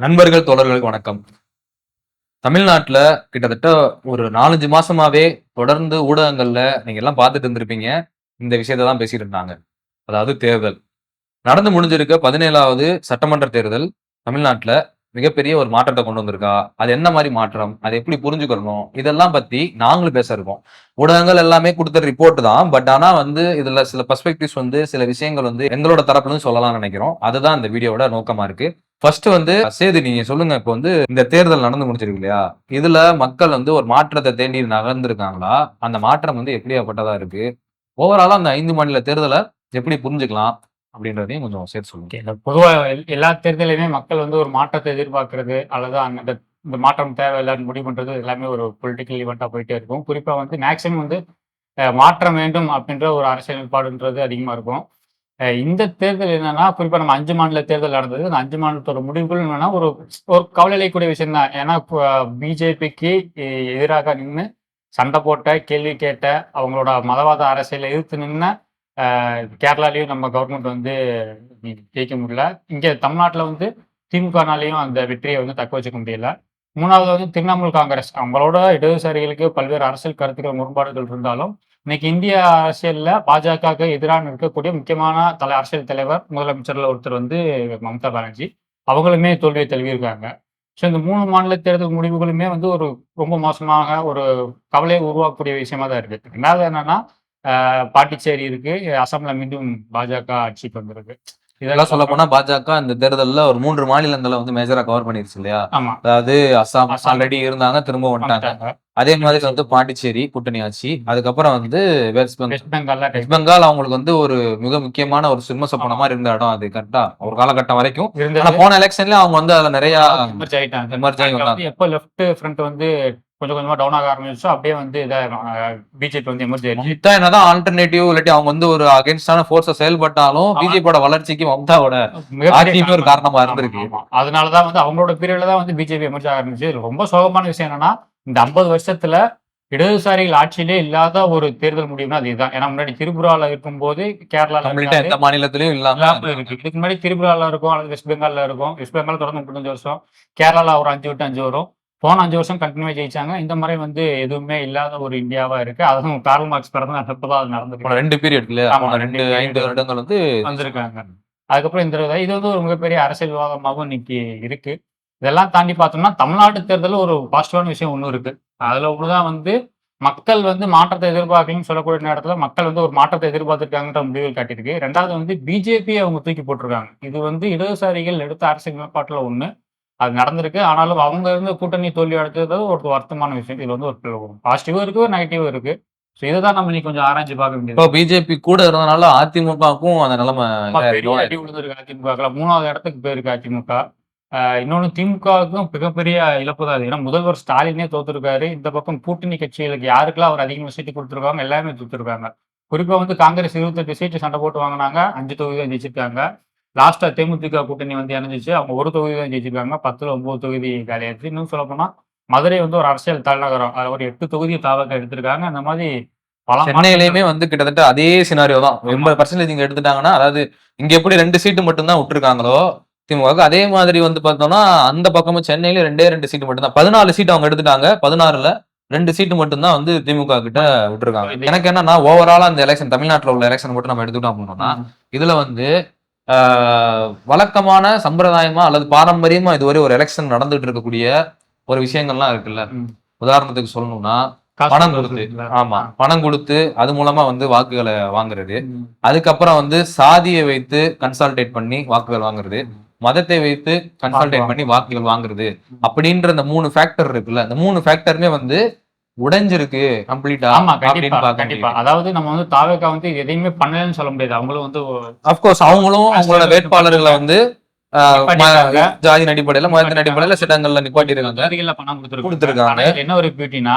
நண்பர்கள் தோழர்களுக்கு வணக்கம். தமிழ்நாட்டுல கிட்டத்தட்ட ஒரு 4, 5 மாசமாவே தொடர்ந்து ஊடகங்கள்ல நீங்க எல்லாம் பார்த்துட்டு இருந்திருப்பீங்க. இந்த விஷயத்த தான் பேசிட்டு இருந்தாங்க. அதாவது தேர்தல். நடந்து முடிஞ்சிருக்க 17வது சட்டமன்ற தேர்தல் தமிழ்நாட்டுல மிகப்பெரிய ஒரு மாற்றத்த கொண்டு வந்திருக்கா? அது என்ன மாரி மாற்றம்? அத எப்படி புரிஞ்சுக்கிறணும்? இதெல்லாம் பத்தி நாங்களும் பேச இருக்கோம். ஊடகங்கள் எல்லாமே குடுத்த ரிப்போர்ட் தான். பட் ஆனா வந்து இதுல சில பெர்ஸ்பெக்டிவ்ஸ் சில விஷயங்கள் எங்களோட தரப்புல இருந்து சொல்லலாம்னு நெனைக்கிறோம். அதுதான் இந்த வீடியோவோட நோக்கமா இருக்கு. ஃபர்ஸ்ட் சேது நீங்க சொல்லுங்க. இப்போ இந்த தேர்தல் நடந்து முடிஞ்சிருக்கு இல்லையா? இதுல மக்கள் ஒரு மாற்றத்த தேடி நகர்ந்திருக்காங்களா? அந்த மாற்றம் எப்படியாப்பட்டதா இருக்கு? ஓவராலா அந்த 5 மாநில தேர்தல எப்படி புரிஞ்சுக்கலாம்? அப்படின்றதையும் கொஞ்சம் சேர்த்து சொல்லுங்க. ஓகே. இந்த பொதுவா எல்லா தேர்தலையுமே மக்கள் ஒரு மாற்றத்தை எதிர்பார்க்கிறது, அல்லது அந்த இந்த மாற்றம் தேவையில்லன்னு முடிவு பண்றது எல்லாமே ஒரு பொலிட்டிக்கல் ஈவென்ட்டா போயிட்டே இருக்கும். குறிப்பா மேக்ஸிமம் மாற்றம் வேண்டும் அப்படின்ற ஒரு அரசியல் நிலைப்பாடுன்றது அதிகமா இருக்கும். இந்த தேர்தல் என்னன்னா, குறிப்பா நம்ம 5 மாநில தேர்தல் நடந்தது. அந்த 5 மாநிலத்தோட முடிவுகள் என்னன்னா, ஒரு ஒரு கவலை அளிக்கக்கூடிய விஷயம் தான். ஏன்னா, பிஜேபிக்கு எதிராக நின்னு சண்டை போட்ட, கேள்வி கேட்ட, அவங்களோட மதவாத அரசியல எதிர்த்து நின்ன கேரளாலயும் நம்ம கவர்மெண்ட் ஜெயிக்க முடியல. இங்க தமிழ்நாட்டுல திமுகனாலயும் அந்த வெற்றிய தக்க வச்சுக்க முடியல. 3வது திரிணாமுல் காங்கிரஸ். அவங்களோட இடதுசாரிகளுக்கு பல்வேறு அரசியல் கருத்துக்கள் முரண்பாடுகள் இருந்தாலும், இன்னைக்கு இந்திய அரசியல்ல பாஜகவுக்கு எதிரான இருக்கக்கூடிய முக்கியமான அரசியல் தலைவர், முதலமைச்சர்ல ஒருத்தர் மம்தா பானர்ஜி. அவங்களுமே தோல்வியை தழுவியிருக்காங்க. ஸோ இந்த 3 மாநில தேர்தல் முடிவுகளுமே ஒரு ரொம்ப மோசமாக ஒரு கவலையை உருவாக்கக்கூடிய விஷயமா தான் இருக்கு. 2வது என்னன்னா, பாண்டிச்சேரி இருக்கு. அசாம்ல மீண்டும் பாஜக ஆட்சிக்கு வந்திருக்கு. இதெல்லாம் சொல்லப்போனா பாஜக இந்த தேர்தல்ல ஒரு 3 மாநிலங்கள மேஜரா கவர் பண்ணிருச்சு இல்லையா? ஆமா. அதாவது அசாம் ஆல்ரெடி இருந்தாங்க, திரும்ப வந்துட்டாங்க. அதே மாதிரி பாண்டிச்சேரி கூட்டணி ஆட்சி. அதுக்கப்புறம் வெஸ்ட் வெஸ்ட் பெங்கால் அவங்களுக்கு ஒரு மிக முக்கியமான ஒரு சிம்ம சொப்பன மாரி இருந்த இடம் அது கரெக்ட்டா? ஒரு காலகட்டம் வரைக்கும். ஆனா இருந்தது. போன எலக்ஷன்ல அவங்க அதுல நிறைய எமர்ஜ் ஆயிட்டாங்க. எமர்ஜ் ஆகி வந்தாங்க. எப்ப லெஃப்ட் ஃப்ரண்ட் கொஞ்சம் கொஞ்சமா டவுன் ஆக ஆரம்பிச்சுச்சோ, அப்படியே பிஜேபி எமர்ஜ் ஆயிடுச்சு. மம்தா என்னதான் ஆல்டர்னேட்டிவ் இல்லாட்டி அவங்க ஒரு அகைன்ஸ்டான ஃபோர்ஸா செயல்பட்டாலும் பிஜேபியோட வளர்ச்சிக்கு மம்தாவோட ஆட்சியுமே ஒரு காரணமா இருந்திருக்கு. அதனாலதான் அவங்களோட பீரியட்ல தான் பிஜேபி எமர்ஜ் ஆக ஆரம்பிச்சு. ரொம்ப சோகமான விஷயம் என்னன்னா, இந்த 50 வருஷத்துல இடதுசாரிகள் ஆட்சியிலே இல்லாத ஒரு தேர்தல் முடிவுனா அது இதுதான். ஏன்னா முன்னாடி திரிபுரால இருக்கும்போது கேரளால எந்த மாநிலத்திலயும் இல்லாம இருக்கு. இதுக்கு முன்னாடி திரிபுரால இருக்கும், அல்லது வெஸ்ட் பெங்கால்ல இருக்கும். வெஸ்ட் பெங்கால் தொடர்ந்து 35 வருஷம், கேரளால ஒரு 5 விட்டு 5 வரும். போன 5 வருஷம் கண்டினியூவா ஜெயிச்சாங்க. இந்த முறை எதுவுமே இல்லாத ஒரு இந்தியாவா இருக்கு. அதுவும் கார்ல் மார்க்ஸ் பிறந்த அப்பதான் அது நடந்திருக்கு. 2 பீரியட் இல்லையா? ஆமா, 2, 5 வருடங்கள் வந்திருக்காங்க. அதுக்கப்புறம் இந்த இது ஒரு மிகப்பெரிய அரசியல் விவாதமாகவும் இன்னைக்கு இருக்கு. இதெல்லாம் தாண்டி பார்த்தோம்னா, தமிழ்நாடு தேர்தல்ல ஒரு பாசிட்டிவான விஷயம் ஒண்ணு இருக்கு. அதுல ஒண்ணுதான் மக்கள் மாற்றத்தை எதிர்பார்க்கலன்னு சொல்லக்கூடிய நேரத்துல மக்கள் ஒரு மாற்றத்தை எதிர்பார்த்திருக்காங்கன்ற முடிவுகள் காட்டியிருக்கு. 2வது பிஜேபியை அவங்க தூக்கி போட்டிருக்காங்க. இது இடதுசாரிகள் எடுத்த அரசியல் நிலைப்பாட்டுல ஒண்ணு. அது நடந்திருக்கு. ஆனாலும் அவங்க கூட்டணி தோல்வி அடைஞ்சது ஒரு வருத்தமான விஷயம். இதுல ஒரு பாசிட்டிவும் இருக்கு, ஒரு நெகட்டிவும் இருக்கு. ஸோ இததான் நம்ம இன்னைக்கு கொஞ்சம் ஆராய்ஞ்சு பார்க்க வேண்டியது. இப்போ பிஜேபி கூட இருந்தனால அதிமுகவுக்கும் அந்த நிலைமை பெரிய அடி விழுந்திருக்கு அதிமுக. 3வது இடத்துக்கு போயிருக்கு அதிமுக. இன்னொன்னு திமுகவுக்கும் மிகப்பெரிய இழப்பு தான் அது. ஏன்னா முதல்வர் ஸ்டாலினே தோத்துருக்காரு. இந்த பக்கம் கூட்டணி கட்சிகளுக்கு யாருக்கெல்லாம் அவர் அதிகமா சீட்டு கொடுத்துருக்காங்க, எல்லாமே தோத்துருக்காங்க. குறிப்பா காங்கிரஸ் 28 சீட்டு சண்டை போட்டு வாங்கினாங்க. 5 தொகுதி தான் ஜெயிச்சிருக்காங்க. லாஸ்டா தேமுதிக கூட்டணி இணைஞ்சிச்சு. அவங்க ஒரு தொகுதி தான் ஜெயிச்சிருக்காங்க. 10ல 9 தொகுதி காலியாச்சு. இன்னும் சொல்ல போனா மதுரை ஒரு அரசியல் தலைநகரம். அதுல ஒரு 8 தொகுதியை தாவக எடுத்திருக்காங்க. அந்த மாதிரி சென்னையிலயுமே கிட்டத்தட்ட அதே சினாரியோ தான். 80% இங்க எடுத்துட்டாங்கன்னா, அதாவது இங்க எப்படி 2 சீட்டு மட்டும் தான் விட்டுருக்காங்களோ திமுக, அதே மாதிரி பார்த்தோம்னா அந்த பக்கமும் சென்னையில 2 சீட்டு மட்டும் தான். 14 சீட் அவங்க எடுத்துட்டாங்க. 16ல 2 சீட்டு மட்டும் தான் திமுக கிட்ட விட்டுருக்காங்க. எனக்கு என்னன்னா ஓவராலா இந்த எலெக்ஷன் தமிழ்நாட்டுல உள்ள எலெக்ஷன் மட்டும் நம்ம எடுத்துக்கிட்டோம் அப்படின்னா, இதுல வழக்கமான சம்பிரதாயமா அல்லது பாரம்பரியமா இதுவரை ஒரு எலெக்ஷன் நடந்துட்டு இருக்கக்கூடிய ஒரு விஷயங்கள்லாம் இருக்குல்ல. உதாரணத்துக்கு சொல்லணும்னா பணம் கொடுத்து, ஆமா பணம் கொடுத்து அது மூலமா வாக்குகளை வாங்குறது. அதுக்கப்புறம் சாதியை வைத்து கன்சால்டேட் பண்ணி வாக்குகள் வாங்குறது, மதத்தை வைத்து கன்சால்டேட் பண்ணி வாக்குகள் வாங்குறது அப்படின்ற இந்த 3 ஃபேக்டர் இருக்குல்ல. இந்த 3 ஃபேக்டருமே உடைஞ்சிருக்கு கம்ப்ளீட்டா. ஆமா, கண்டிப்பா. அதாவது நம்ம தாவேகா எதையுமே பண்ணலன்னு சொல்ல முடியாது. அவங்களும் அஃப்கோர்ஸ் அவங்களும் அவங்களோட வேட்பாளர்களை ஜாதியின் அடிப்படையில மதத்தின் அடிப்படையில சில இடங்கள்ல நிப்பாட்டிருக்காங்க, பணம் கொடுத்திருக்காங்க. என்ன ஒரு பியூட்டினா,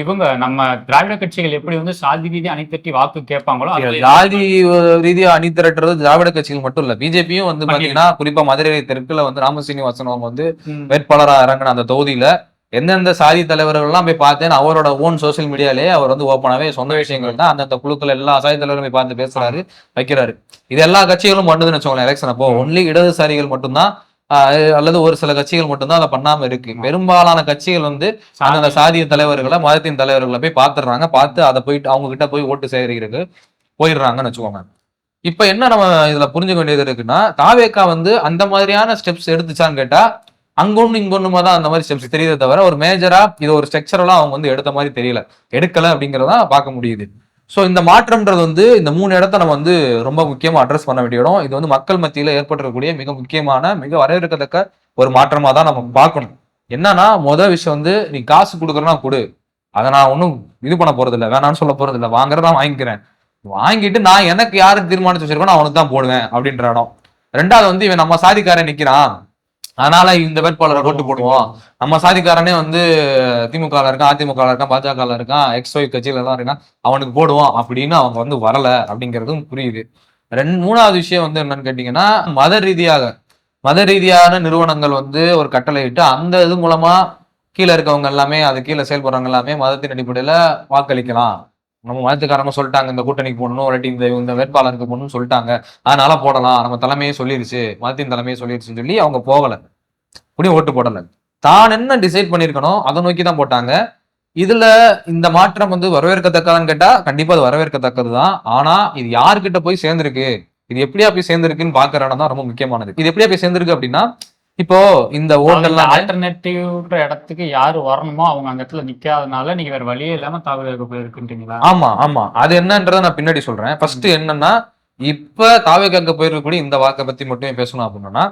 இவங்க நம்ம திராவிட கட்சிகள் எப்படி சாதி ரீதியா அணிதிரட்டி வாக்கு கேட்பாங்களோ, ஜாதி ரீதியா அணி திரட்டுறது திராவிட கட்சிகள் மட்டும் இல்ல, பிஜேபியும் பாத்தீங்கன்னா குறிப்பா மதுரை தெற்குல ராமசீனிவாசன் அவங்க வேட்பாளரா இறங்கின அந்த தொகுதியில எந்தெந்த சாதி தலைவர்கள் எல்லாம் போய் பார்த்தேன். அவரோட ஓன் சோசியல் மீடியாலே அவர் ஓப்பனாவே சொந்த விஷயங்கள் தான் அந்தந்த குழுக்கள் எல்லா சாதி தலைவரும் போய் பார்த்து பேசுறாரு, வைக்கிறாரு. இது எல்லா கட்சிகளும் பண்ணுதுன்னு வச்சுக்கோங்களேன். எலெக்ஷன் அப்போ ஒன்லி இடதுசாரிகள் மட்டும்தான் அல்லது ஒரு சில கட்சிகள் மட்டும்தான் அதை பண்ணாம இருக்கு. பெரும்பாலான கட்சிகள் வந்து அந்தந்த சாதிய தலைவர்களை, மதத்தின் தலைவர்களை போய் பார்த்துடுறாங்க. பார்த்து அதை போயிட்டு அவங்க கிட்ட போய் ஓட்டு சேகரிக்கிறதுக்கு போயிடுறாங்கன்னு வச்சுக்கோங்க. இப்ப என்ன நம்ம இதுல புரிஞ்சுக்க வேண்டியது இருக்குன்னா, தாவேகா வந்து அந்த மாதிரியான ஸ்டெப்ஸ் எடுத்துச்சான்னு கேட்டா, அங்கொன்னு இங்கொன்னுமா தான் அந்த மாதிரி ஸ்டெப்ஸ் தெரியுதே தவிர, ஒரு மேஜரா இது ஒரு ஸ்ட்ரக்சரலா அவங்க வந்து எடுத்த மாதிரி தெரியல. எடுக்கல அப்படிங்கிறதா பார்க்க முடியுது. ஸோ இந்த மாற்றம்ன்றது வந்து இந்த 3 இடத்த நம்ம வந்து ரொம்ப முக்கியமா அட்ரஸ் பண்ண வேண்டிய இடம். இது வந்து மக்கள் மத்தியில ஏற்பட்டிருக்கக்கூடிய மிக முக்கியமான, மிக வரவேற்கத்தக்க ஒரு மாற்றமா தான் நம்ம பார்க்கணும். என்னன்னா, விஷயம் வந்து நீ காசு கொடுக்குறனா கொடு. அதை நான் ஒன்றும் இது பண்ண போறது இல்லை, வேணான்னு சொல்ல போறது இல்லை. வாங்குறதா வாங்கிக்கிறேன். வாங்கிட்டு நான் எனக்கு யாருக்கு தீர்மானிச்சு வச்சிருக்கோம் அவனுக்கு தான் போடுவேன் அப்படின்ற இடம். 2வது வந்து இவன் நம்ம சாதிக்காரன் நிக்கிறான், அதனால இந்த வேட்பாளரை ஓட்டு போடுவோம். நம்ம சாதிக்காரனே வந்து திமுக இருக்கான், அதிமுக இருக்கான், பாஜக இருக்கான், XY கட்சியில எல்லாம் இருக்கான், அவனுக்கு போடுவோம் அப்படின்னு அவங்க வந்து வரல அப்படிங்கிறதும் புரியுது. 3வது விஷயம் வந்து என்னன்னு கேட்டீங்கன்னா, மத ரீதியான நிறுவனங்கள் வந்து ஒரு கட்டளை இட்டு அந்த இது மூலமா கீழே இருக்கவங்க எல்லாமே, அது கீழே செயல்படுறவங்க எல்லாமே மதத்தின் அடிப்படையில வாக்களிக்கலாம். நம்ம மதத்துக்காரங்க சொல்லிட்டாங்க இந்த கூட்டணிக்கு போடணும், இல்லாட்டி இந்த வேட்பாளருக்கு போடணும்னு சொல்லிட்டாங்க, அதனால போடலாம், நம்ம தலைமையே சொல்லிருச்சு, மதத்தின் தலைமையே சொல்லிருச்சுன்னு சொல்லி அவங்க போகல, அப்படியும் ஓட்டு போடல. தான் என்ன டிசைட் பண்ணிருக்கணும் அதை நோக்கி தான் போட்டாங்க. இதுல இந்த மாற்றம் வந்து வரவேற்கத்தக்கதான்னு கேட்டா கண்டிப்பா அது வரவேற்கத்தக்கதுதான். ஆனா இது யாருக்கிட்ட போய் சேர்ந்திருக்கு, இது எப்படியா போய் சேர்ந்திருக்குன்னு பாக்குற இடம் தான் ரொம்ப முக்கியமானது. இது எப்படியா போய் சேர்ந்திருக்கு அப்படின்னா, இப்போ இந்த ஓட்டெல்லாம் ஆல்டர்னேட்டிவ்ன்ற இடத்துக்கு யாரு வரணுமோ அவங்க அந்த இடத்துல நிக்காதனால நீங்க வேற வழியே இல்லாம தாவேகா போயிருக்குன்றீங்களா? ஆமா அது என்னன்றதை நான் பின்னாடி சொல்றேன். ஃபர்ஸ்ட் என்னன்னா, இப்ப தாவேகாக்கு போயிருக்கக்கூடிய இந்த வாக்கை பத்தி மட்டுமே பேசணும் அப்படின்னா,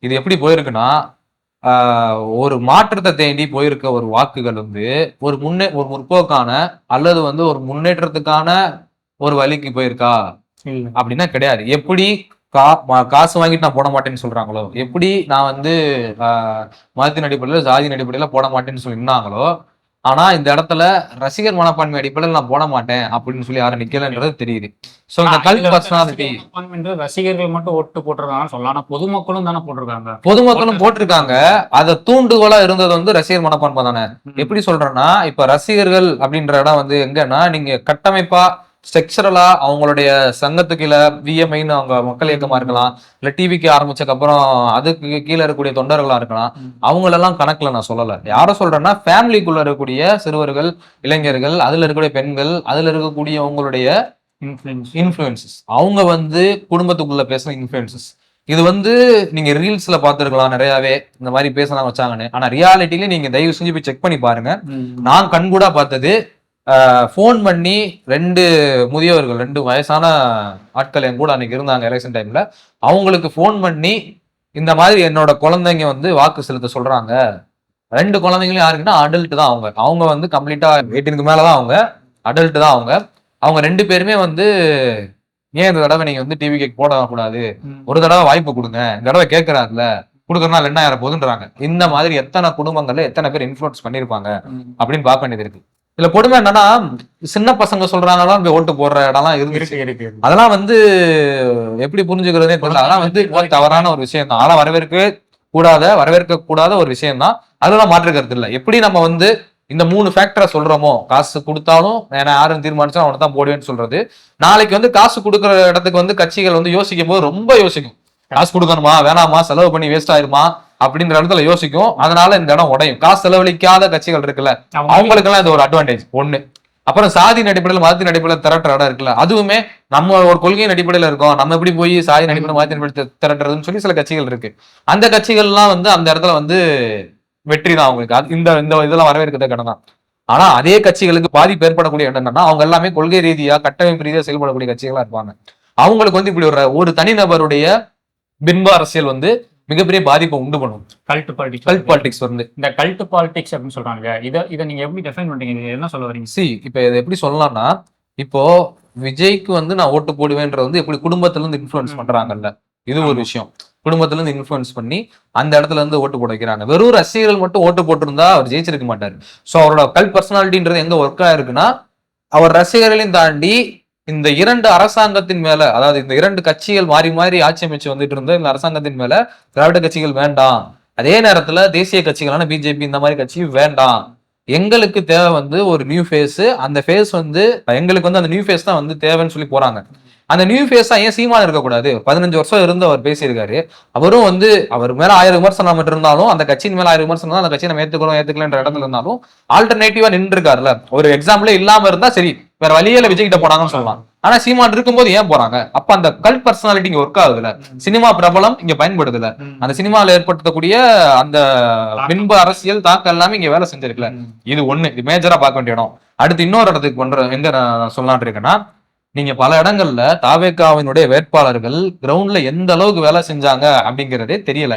இது எப்படி போயிருக்குன்னா, ஒரு மாற்றத்தை தேடி போயிருக்க ஒரு வாக்குகள் வந்து ஒரு முற்போக்கான அல்லது வந்து ஒரு முன்னேற்றத்துக்கான ஒரு வழிக்கு போயிருக்கா அப்படின்னா கிடையாது. எப்படி காசு வாங்கிட்டு நான் போட மாட்டேன்னு சொல்றாங்களோ, எப்படி நான் வந்து மதத்தின் அடிப்படையில ஜாதியின் அடிப்படையில போட மாட்டேன்னு சொல்லினாங்களோ, ஆனா இந்த இடத்துல ரசிகர் மனப்பான்மை அடிப்படையில் நான் போட மாட்டேன் அப்படின்னு சொல்லி யாரும் நிக்கலன்றது தெரியுது. சோ இந்த கல்ட் பர்சனாலிட்டி ரசிகர்கள் மட்டும் ஓட்டு போட்டிருக்காங்கன்னு சொல்லலாம், ஆனா பொதுமக்களும் தானே போட்டிருக்காங்க. பொதுமக்களும் போட்டிருக்காங்க. அதை தூண்டுகோலா இருந்தது வந்து ரசிகர் மனப்பான்மை தானே. எப்படி சொல்றேன்னா, இப்ப ரசிகர்கள் அப்படின்ற இடம் வந்து எங்கன்னா, நீங்க கட்டமைப்பா ஸ்ட்ரக்சரலா அவங்களுடைய சங்கத்துக்கு கீழே விஎம்ஐன்னு அவங்க மக்கள் இயக்கமா இருக்கலாம், இல்ல டிவிக்கு ஆரம்பிச்சதுக்கு அப்புறம் அதுக்கு கீழே இருக்கக்கூடிய தொண்டர்களா இருக்கலாம். அவங்களெல்லாம் கணக்குல நான் சொல்லல. யார சொல்றேன்னா, ஃபேமிலிக்குள்ள இருக்கக்கூடிய சிறுவர்கள், இளைஞர்கள், அதுல இருக்கக்கூடிய பெண்கள், அதுல இருக்கக்கூடிய அவங்களுடைய இன்ஃபுளுசஸ், அவங்க வந்து குடும்பத்துக்குள்ள பேசுற இன்ஃபுளுசஸ். இது வந்து நீங்க ரீல்ஸ்ல பாத்துருக்கலாம் நிறையவே இந்த மாதிரி பேசலாம் வச்சாங்கன்னு. ஆனா ரியாலிட்டியில நீங்க தயவு செஞ்சு போய் செக் பண்ணி பாருங்க. நான் கண்கூடா பார்த்தது, போன் பண்ணி 2 முதியவர்கள், 2 வயசான ஆட்கள் என் கூட அன்னைக்கு இருந்தாங்க எலெக்ஷன் டைம்ல. அவங்களுக்கு போன் பண்ணி இந்த மாதிரி என்னோட குழந்தைங்க வந்து வாக்கு செலுத்த சொல்றாங்க. 2 குழந்தைங்களும் யாருக்குன்னா அடல்ட் தான். அவங்க வந்து கம்ப்ளீட்டா 18க்கு மேலதான், அவங்க அடல்ட் தான். அவங்க 2 பேருமே வந்து, ஏன் இந்த தடவை நீங்க வந்து டிவி கேக் போடக்கூடாது, ஒரு தடவை வாய்ப்பு கொடுங்க, இந்த தடவை கேட்கறாருல கொடுக்கறதுனால என்ன ஆயிர போகுதுன்றாங்க. இந்த மாதிரி எத்தனை குடும்பங்கள்ல எத்தனை பேர் இன்ஃபுளுன்ஸ் பண்ணிருப்பாங்க அப்படின்னு பார்க்க வேண்டியது இருக்கு. இதுல கொடுமை என்னன்னா, சின்ன பசங்க சொல்றாங்கலாம் போய் ஓட்டு போடுற இடம்லாம் இருக்கு. அதெல்லாம் வந்து எப்படி புரிஞ்சுக்கிறதே தெரியல. அதெல்லாம் வந்து தவறான ஒரு விஷயம் தான். அதெல்லாம் வரவேற்க கூடாத ஒரு விஷயம் தான். அதெல்லாம் மாற்றுக்கிறது இல்லை. எப்படி நம்ம வந்து இந்த 3 ஃபேக்டரை சொல்றோமோ, காசு கொடுத்தாலும் ஏன்னா யாரும் தீர்மானிச்சா அவனை தான் போடுவேன்னு சொல்றது, நாளைக்கு வந்து காசு கொடுக்குற இடத்துக்கு வந்து கட்சிகள் வந்து யோசிக்கும் போது ரொம்ப யோசிக்கும். காசு கொடுக்கணுமா வேணாமா, செலவு பண்ணி வேஸ்ட் ஆயிருமா அப்படின்ற இடத்துல யோசிக்கும். அதனால இந்த இடம் உடையும். காசு செலவழிக்காத கட்சிகள் இருக்குல்ல, அவங்களுக்கு எல்லாம் இது ஒரு அட்வான்டேஜ் ஒண்ணு. அப்புறம் சாதியின் அடிப்படையில் மதத்தின் அடிப்படையில் திரட்டுற இடம் இருக்குல்ல, அதுவுமே நம்ம ஒரு கொள்கையின் அடிப்படையில இருக்கோம், நம்ம எப்படி போய் சாதியின் அடிப்படையில் மதத்தின் அடிப்படையில் திரட்டுறதுன்னு சொல்லி சில கட்சிகள் இருக்கு. அந்த கட்சிகள்லாம் வந்து அந்த இடத்துல வந்து வெற்றி தான் அவங்களுக்கு. இந்த இதெல்லாம் வரவேற்கிறத இடம் தான். ஆனா அதே கட்சிகளுக்கு பாதிப்பு ஏற்படக்கூடிய இடம் என்னன்னா, அவங்க எல்லாமே கொள்கை ரீதியா கட்டமைப்பு ரீதியா செயல்படக்கூடிய கட்சிகளா இருப்பாங்க. அவங்களுக்கு வந்து இப்படி ஒரு தனிநபருடைய பின்ப அரசியல் வந்து மிகப்பெரிய பாதிப்பை உண்டு பண்ணும். கல்ட் பாலிடிக்ஸ் வந்து இந்த கல்ட் பாலிடிக்ஸ் அப்படின்னு சொல்றாங்க. இதை நீங்க எப்படி டிஃபைன் பண்றீங்க, என்ன சொல்ல வரீங்க? இப்ப இதை எப்படி சொல்லலாம்னா, இப்போ விஜய்க்கு வந்து நான் ஓட்டு போடுவேன்றது வந்து எப்படி குடும்பத்துல இருந்து இன்ஃபுளுன்ஸ் பண்றாங்கல்ல, இது ஒரு விஷயம். குடும்பத்துல இருந்து இன்ஃபுளுன்ஸ் பண்ணி அந்த இடத்துல இருந்து ஓட்டு போட வைக்கிறாங்க. வெறும் ரசிகர்கள் மட்டும் ஓட்டு போட்டிருந்தா அவர் ஜெயிச்சிருக்க மாட்டாரு. சோ அவரோட கல்ட் பர்சனாலிட்டின்றது எங்க ஒர்க் ஆயிருக்குன்னா, அவர் ரசிகர்களையும் தாண்டி இந்த 2 அரசாங்கத்தின் மேல, அதாவது இந்த 2 கட்சிகள் மாறி மாறி ஆட்சி அமைச்சு வந்துட்டு இருந்த இந்த அரசாங்கத்தின் மேல திராவிட கட்சிகள் வேண்டாம், அதே நேரத்துல தேசிய கட்சிகளான பிஜேபி இந்த மாதிரி கட்சி வேண்டாம், எங்களுக்கு தேவை வந்து ஒரு நியூ ஃபேஸ், அந்த ஃபேஸ் வந்து எங்களுக்கு வந்து அந்த நியூ ஃபேஸ் தான் வந்து தேவைன்னு சொல்லி போறாங்க. அந்த நியூ ஃபேஸா ஏன் சீமான் இருக்கக்கூடாது? 15 வருஷம் இருந்து அவர் பேசியிருக்காரு. அவரும் வந்து அவர் மேல 1000 விமர்சனம் நம்ம இருந்தாலும், அந்த கட்சியின் மேல 1000 விமர்சனம் இருந்தாலும், அந்த கட்சியை நம்ம ஏத்துக்கலன்ற இடத்துல இருந்தாலும் ஆல்டர்னேட்டிவா நின்று இருக்காருல்ல. ஒரு எக்ஸாம்பிளே இல்லாம இருந்தா சரி, வேற வழியில விஜய் கிட்ட போனாங்கன்னு சொல்லலாம். ஆனா சீமான் இருக்கும்போது ஏன் போறாங்க? அப்ப அந்த கல்ட் பர்சனாலிட்டி இங்க ஒர்க் ஆகுதுல, சினிமா பிரபலம் இங்க பயன்படுதுல, அந்த சினிமால ஏற்படுத்தக்கூடிய அந்த பின்பு அரசியல் தாக்கம் எல்லாமே இங்க வேலை செஞ்சிருக்குல. இது ஒண்ணு, இது மேஜரா பார்க்க வேண்டிய இடம். அடுத்து இன்னொரு இடத்துக்கு பண்ற எங்க நான் சொல்லலான் இருக்கேன்னா, நீங்க பல இடங்கள்ல தாவேகாவினுடைய வேட்பாளர்கள் கிரவுண்ட்ல எந்த அளவுக்கு வேலை செஞ்சாங்க அப்படிங்கறதே தெரியல.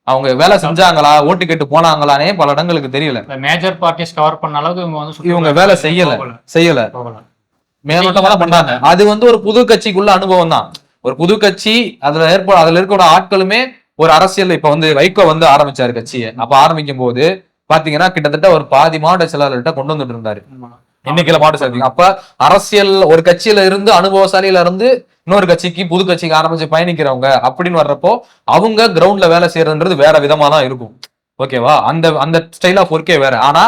அவங்க வேலை செஞ்சாங்களா, ஓட்டு கேட்டு போனாங்களானே பல இடங்களுக்கு தெரியல. மேஜர் பார்ட்டிஸ் கவர் பண்ண அளவுக்கு இவங்க வேலை செய்யல மேலோட்டமா தான் பண்றாங்க. அது வந்து ஒரு புது கட்சிக்குள்ள அனுபவம் தான். ஒரு புது கட்சி, அதுல இருக்கிற ஆட்களுமே ஒரு அரசியல். இப்ப வந்து வைகோ வந்து ஆரம்பிச்சாரு கட்சியை. அப்ப ஆரம்பிக்கும் போது பாத்தீங்கன்னா கிட்டத்தட்ட ஒரு பாதி மாவட்ட செயலாளர்கிட்ட கொண்டு வந்துட்டு இருந்தாரு. எண்ணிக்கையில மாவட்ட செயலாளர். அப்ப அரசியல் ஒரு கட்சியில இருந்து அனுபவசாலியில இருந்து இன்னொரு கட்சிக்கு புது கட்சிக்கு ஆரம்பிச்சு பயணிக்கிறவங்க அப்படின்னு வர்றப்போ அவங்க கிரவுண்ட்ல வேலை செய்யறதுன்றது வேற விதமா தான் இருக்கும். ஓகேவா? அந்த அந்த ஸ்டைல் ஆஃப் ஒர்க்கே வேற. ஆனா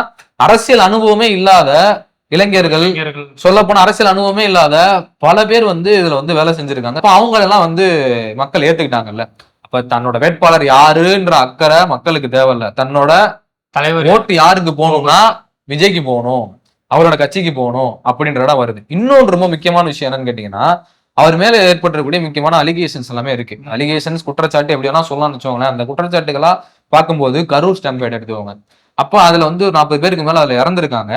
அரசியல் அனுபவமே இல்லாத இளைஞர்கள், சொல்ல போன அரசியல் அனுபவமே இல்லாத பல பேர் வந்து இதுல வந்து வேலை செஞ்சிருக்காங்க. அப்ப அவங்க எல்லாம் வந்து மக்கள் ஏத்துக்கிட்டாங்கல்ல. அப்ப தன்னோட வேட்பாளர் யாருன்ற அக்கறை மக்களுக்கு தேவையில்ல. தன்னோட தலைவர் ஓட்டு யாருக்கு போகணும்னா விஜய்க்கு போகணும், அவரோட கட்சிக்கு போகணும் அப்படின்ற இடம் வருது. இன்னொன்று ரொம்ப முக்கியமான விஷயம் என்னன்னு கேட்டீங்கன்னா, அவர் மேல ஏற்பட்டிருக்கக்கூடிய முக்கியமான அலிகேஷன்ஸ் எல்லாமே இருக்கு. அலிகேஷன்ஸ், குற்றச்சாட்டு எப்படி வேணா சொல்லலாம்னு வச்சுக்கோங்களேன். அந்த குற்றச்சாட்டுகளா பார்க்கும்போது கரூர் ஸ்டாம்பேட் எடுத்துக்கோங்க. அப்போ அதுல வந்து 40 பேருக்கு மேல அதுல இறந்திருக்காங்க.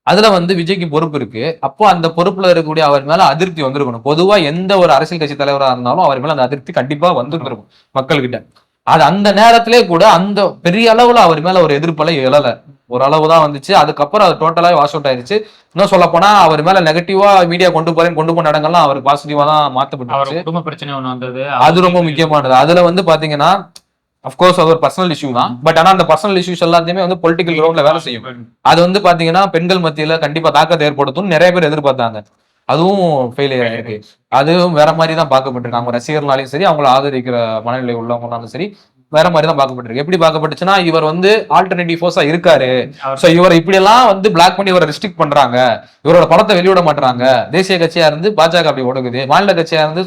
அதுல வந்து விஜய்க்கு பொறுப்பு இருக்கு. அப்போ அந்த பொறுப்புல இருக்கக்கூடிய அவர் மேல அதிருப்தி வந்திருக்கணும். பொதுவா எந்த ஒரு அரசியல் கட்சி தலைவரா இருந்தாலும் அவர் மேல அந்த அதிருப்தி கண்டிப்பா வந்துருக்கும் மக்கள்கிட்ட. அது அந்த நேரத்திலே கூட அந்த பெரிய அளவுல அவர் மேல ஒரு எதிர்ப்பெல்லாம் எழல. ஒரு அளவுதான் வந்துச்சு. அதுக்கப்புறம் அது டோட்டலா வாஷ் அவுட் ஆயிருச்சு. இன்னும் சொல்ல போனா அவர் மேல நெகட்டிவா மீடியா கொண்டு போன இடங்கள்லாம் அவர் பாசிட்டிவா தான் மாத்தப்பட்டுச்சு. குடும்ப பிரச்சனை ஒண்ணு வந்தது, அது ரொம்ப முக்கியமானது. அதுல வந்து பாத்தீங்கன்னா அப்கோர்ஸ் அது ஒரு பர்சனல் இஷ்யூ தான். பட் ஆனா அந்த பர்சனல் இஷ்யூஸ் எல்லாத்தையுமே வந்து பொலிட்டிக்கல் கிரவுண்ட்ல வேலை செய்யும். அது வந்து பாத்தீங்கன்னா பெண்கள் மத்தியில கண்டிப்பா தாக்கத்தை ஏற்படுத்தும் நிறைய பேர் எதிர்பார்த்தாங்க. அதுவும் ஃபெயிலியர் ஆயிருக்கு. அதுவும் வேற மாதிரி தான் பார்க்கப்பட்டிருக்காங்க. ரசிகர்களாலையும் சரி, அவங்களை ஆதரிக்கிற மனநிலை உள்ளவங்களாலும் சரி, வேற மாதிரி தான் பார்க்கப்பட்டிருக்கு. எப்படி பார்க்கப்பட்டுச்சுன்னா, இவர் வந்து ஆல்டர்னேட்டிவ் ஃபோர்ஸா இருக்காரு, சோ இவரை இப்படி எல்லாம் வந்து பிளாக் பண்ணி இவரை ரெஸ்ட்ரிக்ட் பண்றாங்க, இவரோட படத்தை வெளியிட மாட்டாங்க. தேசிய கட்சியா இருந்து பாஜக அப்படி ஒடுக்குது, மாநில கட்சியா இருந்து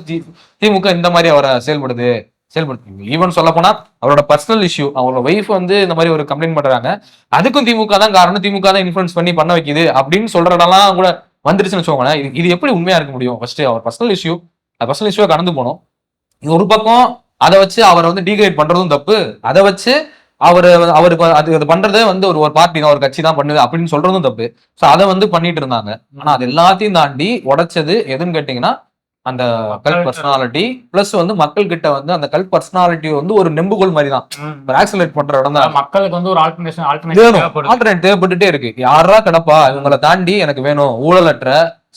திமுக இந்த மாதிரி அவரை செயல்படுத்துங்க. ஈவன் சொல்ல போனா அவரோட பர்சனல் இஷ்யூ, அவரோட ஒய்ஃப் வந்து இந்த மாதிரி ஒரு கம்ப்ளைண்ட் பண்றாங்க, அதுக்கும் திமுக தான் காரணம், திமுக தான் இன்ஃபுளுன்ஸ் பண்ணி பண்ண வைக்குது அப்படின்னு சொல்றதெல்லாம் கூட வந்துருச்சுன்னு வச்சுக்கோங்களேன். இது எப்படி உண்மையா இருக்க முடியும்? ஃபர்ஸ்ட் அவர் பர்சனல் இஷ்யூவை கடந்து போனோம். ஒரு பக்கம் அதை வச்சு அவரை வந்து டீக்ரேட் பண்றதும் தப்பு, அதை வச்சு அவருக்கு அது பண்றதே வந்து ஒரு பார்ட்டி தான், ஒரு கட்சி தான் பண்ணுது அப்படின்னு சொல்றதும் தப்பு. சோ அதை வந்து பண்ணிட்டு இருந்தாங்க. ஆனா அது எல்லாத்தையும் தாண்டி உடைச்சது எதுன்னு கேட்டீங்கன்னா அந்த கல்ட் பர்சனாலிட்டி. பிளஸ் வந்து மக்கள் கிட்ட வந்து அந்த கல்ட் பர்சனாலிட்டி வந்து ஒரு நெம்புகோல் மாதிரி தான், ஆக்சலரேட் பண்ற இடம் தான். மக்களுக்கு வந்து ஒரு ஆல்டர்னேட் தேவைப்பட்டுட்டே இருக்கு. யாரா கிடப்பா இவங்களை தாண்டி எனக்கு வேணும், ஊழலற்ற,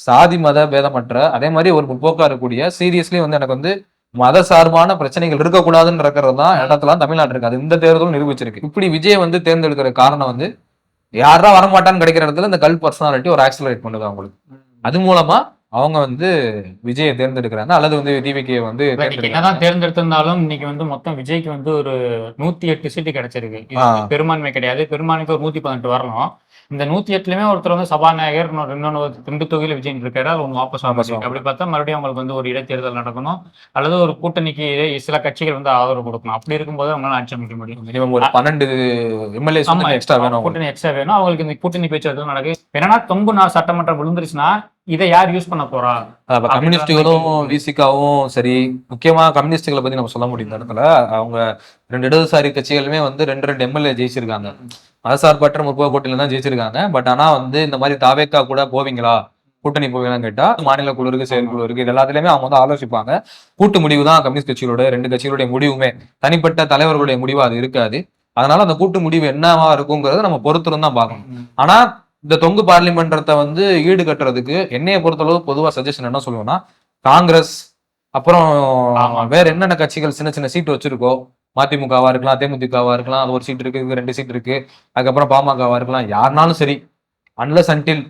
சாதி மத பேதமற்ற, அதே மாதிரி ஒரு முற்போக்கா இருக்கக்கூடிய, சீரியஸ்லி வந்து எனக்கு வந்து மத சார்பான பிரச்சனைகள் இருக்கக்கூடாதுன்னு இருக்கிறது தான் இடத்துல தமிழ்நாடு இருக்கு. அது இந்த தேர்தலும் நிரூபிச்சிருக்கு. இப்படி விஜய் வந்து தேர்ந்தெடுக்கிற காரணம் வந்து யாரா வரமாட்டான்னு கிடைக்கிற இடத்துல இந்த கல்ட் பர்சனாலிட்டி ஒரு ஆக்சலரேட் பண்ணுது அவங்களுக்கு. அது மூலமா அவங்க வந்து விஜயை தேர்ந்தெடுக்கிறாங்க, அல்லது வந்து டிவிகே வந்து என்னதான் தேர்ந்தெடுத்திருந்தாலும் இன்னைக்கு வந்து மொத்தம் விஜய்க்கு வந்து ஒரு 108 சீட்டு கிடைச்சிருக்கு. பெரும்பான்மை கிடையாது, பெரும்பான்மைக்கு ஒரு 118 வரணும். இந்த 108லயுமே ஒருத்தர் வந்து சபாநாயகர், இன்னொன்று 2 தொகுதியில விஜய் இருக்காரு, அது ஒன்று வாபஸ் ஆகும். அப்படி பார்த்தா மறுபடியும் அவங்களுக்கு வந்து ஒரு இடைத்தேர்தல் நடக்கணும், அல்லது ஒரு கூட்டணிக்கு சில கட்சிகள் வந்து ஆதரவு கொடுக்கணும். அப்படி இருக்கும்போது அவங்களால ஆட்சி அமைக்க முடியும். மினிமம் ஒரு 12 எம்எல்ஏ எக்ஸ்ட்ரா வேணும், கூட்டணி எக்ஸ்ட்ரா வேணும். அவங்களுக்கு இந்த கூட்டணி பேச்சுவார்த்தை நடக்கு. என்னன்னா தொம்பு சட்டமன்றம் விழுந்துருச்சுன்னா இதை யார் யூஸ் பண்ண போறா? கம்யூனிஸ்டுகளும் விசிகாவும் சரி, முக்கியமா கம்யூனிஸ்டுகளை பத்தி நம்ம சொல்ல முடியும் இடத்துல. அவங்க 2 இடதுசாரி கட்சிகளுமே வந்து 2 எம்எல்ஏ ஜெயிச்சிருக்காங்க. மதசார்பற்ற முற்போக்கு கூட்டணியில தான் ஜெயிச்சிருக்காங்க. பட் ஆனா வந்து இந்த மாதிரி தாவேக்கா கூட போவீங்களா, கூட்டணி போவீங்களான்னு கேட்டா மாநில குழு இருக்கு, செயற்குழு இருக்கு, இது எல்லாத்துலயுமே அவங்க வந்து ஆலோசிப்பாங்க. கூட்டு முடிவு தான் கம்யூனிஸ்ட் கட்சிகளோட 2 கட்சிகளுடைய முடிவுமே, தனிப்பட்ட தலைவர்களுடைய முடிவு அது இருக்காது. அதனால அந்த கூட்டு முடிவு என்னவா இருக்குங்கிறத நம்ம பொறுத்திருந்து தான் பார்க்கணும். ஆனா இந்த தொங்கு பார்லிமெண்டத்தை வந்து ஈடு கட்டுறதுக்கு என்னைய பொறுத்தளவு பொதுவா சஜஷன் என்ன சொல்லுவேன்னா, காங்கிரஸ் அப்புறம் வேற என்னென்ன கட்சிகள் சின்ன சின்ன சீட்டு வச்சிருக்கோ, மதிமுகவா இருக்கலாம், தேமுதிகவா இருக்கலாம், அது ஒரு சீட் இருக்கு, 2 சீட் இருக்கு, அதுக்கப்புறம் பாமகவா இருக்கலாம், யாருனாலும் சரி, அன்லஸ் அன்டில்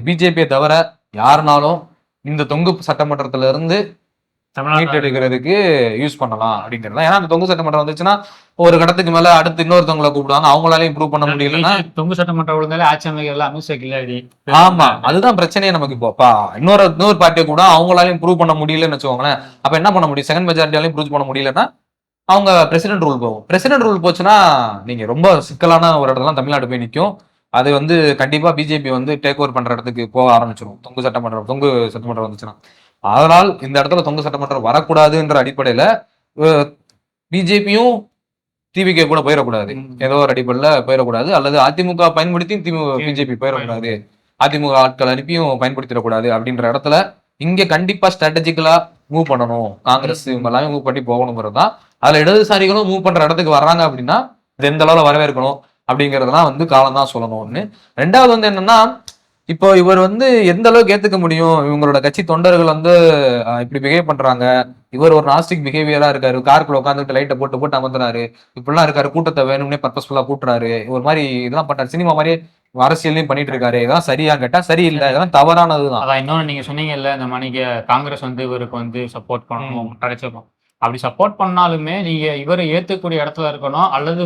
பிஜேபியை தவிர யாருனாலும் இந்த தொங்கு சட்டமன்றத்துல இருந்து மீட்டெடுக்கிறதுக்கு யூஸ் பண்ணலாம் அப்படிங்கிறது. ஏன்னா அந்த தொங்கு சட்டமன்றம் வந்துச்சுன்னா ஒரு கடத்துக்கு மேல அடுத்து இன்னொருத்தவங்களை கூப்பிடுவாங்க, அவங்களாலையும் இம்ப்ரூவ் பண்ண முடியலன்னா தொங்கு சட்டமன்றம் விழுந்தாலே ஆட்சி அமைக்கிறதுல அமித்ஷா கில்லாடி. ஆமா, அதுதான் பிரச்சனையே நமக்கு. இப்போ இன்னொரு பார்ட்டியை கூட அவங்களாலையும் ப்ரூவ் பண்ண முடியலன்னு வச்சுக்கோங்களேன். அப்ப என்ன பண்ண முடியும்? செகண்ட் மெஜாரிட்டியாலையும் ப்ரூவ் பண்ண முடியலன்னா அவங்க பிரசிடென்ட் ரூல் போகும். பிரசிடென்ட் ரூல் போச்சுன்னா நீங்க ரொம்ப சிக்கலான ஒரு இடத்துல தமிழ்நாடு போய் நிற்கும். அது கண்டிப்பா பிஜேபி டேக் ஓவர் பண்ற இடத்துக்கு போக ஆரம்பிச்சிடும். தொங்கு சட்டமன்றம் வந்துச்சுன்னா. அதனால் இந்த இடத்துல தொங்கு சட்டமன்றம் வரக்கூடாதுன்ற அடிப்படையில பிஜேபியும் டிவிகே கூட போயிடக்கூடாது, ஏதோ ஒரு அடிப்படையில போயிடக்கூடாது. அல்லது அதிமுக பயன்படுத்தி பிஜேபி போயிடக்கூடாது, அதிமுக ஆட்கள் அனுப்பியும் பயன்படுத்திடக்கூடாது அப்படின்ற இடத்துல இங்க கண்டிப்பா ஸ்ட்ராட்டஜிக்கலா மூவ் பண்ணணும். காங்கிரஸ் இவங்க எல்லாமே மூவ் பண்ணி போகணுங்கிறது தான். அதுல இடதுசாரிகளும் மூவ் பண்ற இடத்துக்கு வர்றாங்க அப்படின்னா இது எந்த அளவுல வரவேற்கணும் அப்படிங்கறதெல்லாம் காலம் தான் சொல்லணும். ஒண்ணு. ரெண்டாவது என்னன்னா, இப்போ இவர் எந்த அளவுக்கு ஏத்துக்க முடியும்? இவங்களோட கட்சி தொண்டர்கள் இப்படி பிஹேவ் பண்றாங்க, இவர் ஒரு நாஸ்டிக் பிஹேவியரா இருக்காரு, காருக்குள்ள உட்காந்துட்டு லைட்டை போட்டு அமர்த்துறாரு, இப்படிலாம் இருக்காரு, கூட்டத்தை வேணும்னே பர்பஸ்ஃபுல்லா கூட்டுறாரு, ஒரு மாதிரி இதெல்லாம் பண்றாரு, சினிமா மாதிரியே அரசியலையும் பண்ணிட்டு இருக்காரு, இதெல்லாம் சரியா கேட்டா சரியில்லை, இதெல்லாம் தவறானதுதான். அதான் இன்னொன்னு நீங்க சொன்னீங்கல்ல, இந்த மணிக்கு காங்கிரஸ் இவருக்கு சப்போர்ட் பண்ணணும், கிடைச்சிருக்கும். அப்படி சப்போர்ட் பண்ணாலுமே நீங்க இவரை ஏத்துக்கூடிய இடத்துல இருக்கணும், அல்லது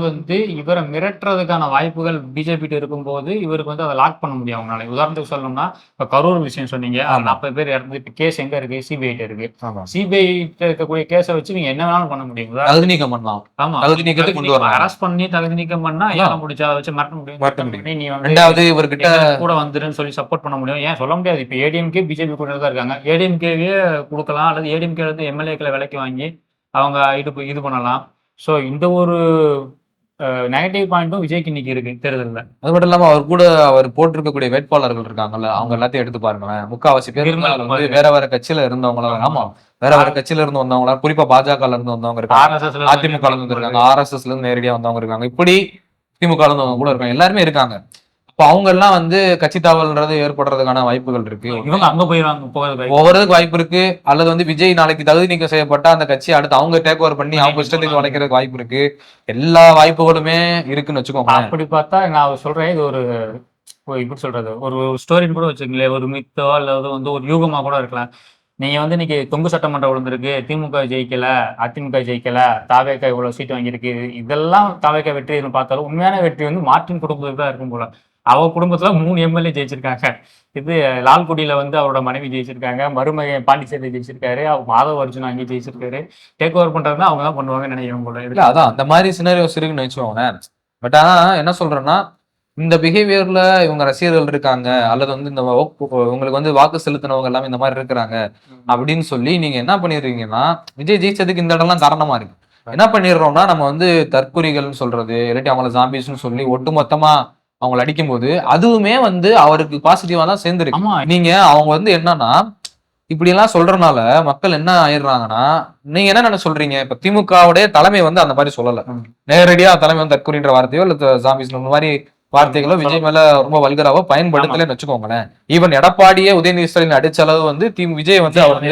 இவரை மிரட்டுறதுக்கான வாய்ப்புகள் பிஜேபி இருக்கும்போது இவருக்கு அதை லாக் பண்ண முடியும் அவங்களால. உதாரணத்துக்கு சொல்லணும்னா, இப்ப கரூர் விஷயம் சொன்னீங்க, 40 பேர் இறந்து, இப்ப கேஸ் எங்க இருக்கு? சிபிஐ இருக்கு. சிபிஐ இருக்கக்கூடிய கேஸை வச்சு நீங்க என்ன வேணாலும் பண்ண முடியும். தகுதி நீக்கம் பண்ணலாம். ஆமா, தகுதி நீக்கத்தை கொண்டு வரலாம். அரெஸ்ட் பண்ணி தகுதி நீக்கம் பண்ணா ஏன் முடிச்சு அதை வச்சு மிரட்ட முடியும். நீ ரெண்டாவது இவர்கிட்ட கூட வந்துருன்னு சொல்லி சப்போர்ட் பண்ண முடியும். ஏன் சொல்ல முடியாது? இப்ப ஏடிஎம்கே பிஜேபி கூட தான் இருக்காங்க, ஏடிஎம்கேவே கொடுக்கலாம், அல்லது ஏடிஎம்கே எம்எல்ஏக்களை விலைக்கு வாங்கி அவங்க இது பண்ணலாம். ஸோ இந்த ஒரு நெகட்டிவ் பாயிண்ட்டும் விஜய்க்கு இன்னைக்கு இருக்கு தேர்தலில். அது மட்டும் இல்லாம அவர் போட்டிருக்கக்கூடிய வேட்பாளர்கள் இருக்காங்கல்ல, அவங்க எல்லாத்தையும் எடுத்து பாருங்களேன். முக்காவாசி பேர் வேற கட்சியில இருந்தவங்களா, ஆமா, வேற கட்சியில இருந்து வந்தவங்களா, குறிப்பா பாஜக இருந்து வந்தவங்க இருக்காங்க, அதிமுக இருந்து இருக்காங்க, ஆர்எஸ்எஸ்ல இருந்து நேரடியா வந்தவங்க இருக்காங்க, இப்படி திமுக இருந்து வந்தவங்க கூட இருக்காங்க, எல்லாருமே இருக்காங்க. அவங்க எல்லாம் கட்சி தாவல்ன்றது ஏற்படுறதுக்கான வாய்ப்புகள் இருக்கு. இவங்க அங்க போயிருவாங்க, போகிறதுக்கு வாய்ப்பு இருக்கு. அல்லது விஜய் நாளைக்கு தகுதி நீக்கம் செய்யப்பட்ட அந்த கட்சி அடுத்து அவங்க டேக் ஓவர் பண்ணி அவங்க இஷ்டத்துக்கு வளைக்கிறதுக்கு வாய்ப்பு இருக்கு. எல்லா வாய்ப்புகளுமே இருக்குன்னு வச்சுக்கோங்க. அப்படி பார்த்தா நான் சொல்றேன், இது ஒரு இப்படி சொல்றது ஒரு ஸ்டோரின்னு கூட வச்சுக்கங்களேன், ஒரு மித்தோ அல்லது ஒரு யூகமா கூட இருக்கலாம். நீங்க இன்னைக்கு தொங்கு சட்டமன்றம் விழுந்திருக்கு, திமுக ஜெயிக்கல, அதிமுக ஜெயிக்கல, தாவேகா இவ்வளவு சீட்டு வாங்கியிருக்கு, இதெல்லாம் தாவேகா வெற்றின்னு பார்த்தாலும் உண்மையான வெற்றி மார்ட்டின் குடும்பத்துக்கு தான் இருக்கும் போல. அவ குடும்பத்துல 3 எம்எல்ஏ ஜெயிச்சிருக்காங்க. இது லால்குடியில அவரோட மனைவி ஜெயிச்சிருக்காங்க, மருமகன் பாண்டிச்சேரி ஜெயிச்சிருக்காரு, மாதவ அர்ஜுன் அங்கே ஜெயிச்சிருக்காரு. டேக் ஓவர் பண்றதுன்னா அவங்க தான் பண்ணுவாங்கன்னு நினைக்கிறேன் போல. இல்ல அதான் அந்த மாதிரி சினாரியோஸ் இருக்குன்னு வச்சுக்கோங்க. பட் ஆனா என்ன சொல்றேன்னா, இந்த பிஹேவியர்ல இவங்க ரசிகர்கள் இருக்காங்க, அல்லது இந்த உங்களுக்கு வாக்கு செலுத்தினவங்க எல்லாமே இந்த மாதிரி இருக்கிறாங்க அப்படின்னு சொல்லி நீங்க என்ன பண்ணிடுறீங்கன்னா, விஜய் ஜெயிச்சதுக்கு இந்த இடம்லாம் காரணமா இருக்கு. என்ன பண்ணிடுறோம்னா, நம்ம தற்குறிகள்னு சொல்றது, இல்லாட்டி அவங்கள ஜாம்பிஸ்ன்னு சொல்லி ஒட்டு மொத்தமா அவங்களை அடிக்கும் போது அதுவுமே அவருக்கு பாசிட்டிவா தான் சேர்ந்துருக்கு. நீங்க அவங்க என்னன்னா இப்படி எல்லாம் சொல்றதுனால மக்கள் என்ன ஆயிடுறாங்கன்னா, நீங்க என்ன சொல்றீங்க? இப்ப திமுகவுடைய தலைமை அந்த மாதிரி சொல்லல, நேரடியா தலைமை தற்கொலைன்ற வார்த்தையோ இல்ல ஜாம்பிஸ் மாதிரி வார்த்தைகளோ விஜய் மேல ரொம்ப வல்கராவோ பயன்படுத்தலன்னு வச்சுக்கோங்களேன். ஈவன் எடப்பாடியே உதயநிதி ஸ்டாலின் அடிச்ச அளவு விஜய் அவர்